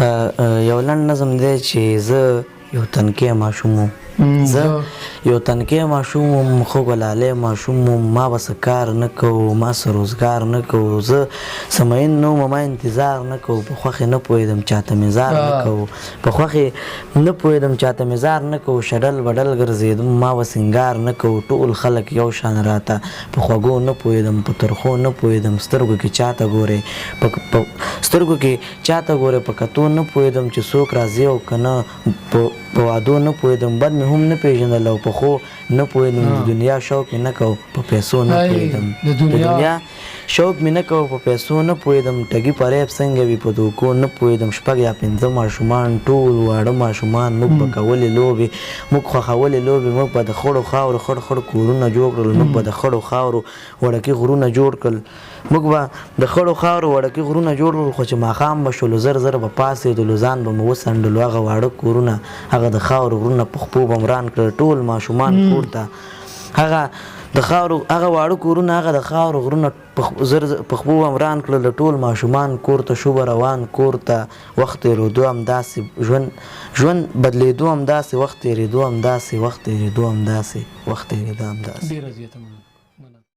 یو لنډ نظم دی چې زه یو تنکی ماشوم وم. زه یو تنکی ماشوم وم، خو ګلالی ماشوم وم، ما به څه کار نه کوو، ما څه روزګار نه کوو، زه څه مین نه وم، ما انتظار نه کوو، په خوښې نه پوهېدم چاته مې زار نه کوو، په خوښې نه پوهېدم چاته مې زار نه کوو، شډل بډل ګرځېدم ما به سینګار نه کوو، ټول خلک یو شان راته په خوږو نه پوهېدم، په ترخو نه پوهېدم، سترګو کې چاته ګورې په سترګو کې چاته ګورې په کتو نه پوهېدم چې څوک راځي او که نه، په وعدو نه پوهېدم، بد مې هم نه پېژندل او په ښو نه پوهېدم، د دنیا شوق مې نه کوو په پیسو نه پوهېدم، د دنیا شوق مې نه کوو په پیسو نه پوهېدم، ټګي فریب څنګه وي په دوکو نه پوهېدم، شپږ یا پنځه ماشومان ټول واړه ماشومان، موږ به کولې لوبې، موږ خوښولې لوبې، موږ به د خړو خاورو خړ خړ کورونه جوړ کړل، موږ به د خړو خاورو وړکي غرونه جوړ کړل، موږ به د خړو خاورو وړکي غرونه جوړ کړل، خو چې ماښام به شولو زر زر به پاڅېدلو، ځان به مو وڅنډلو، هغه واړه کورونه، هغه د خاورو غرونه په خپو به وران کړل ټول ماشومان کور ته، هغه د خاورو هغه واړه کورونه، هغه د خاورو غرونه په خپو به وران کړل ټول ماشومان کور ته، شو به روان کور ته، وخت تېرېدو همداسې ژوند بدلېدو همداسې، وخت تېرېدو همداسې، وخت تېرېدو همداسې، وخت تېرېده همداسې.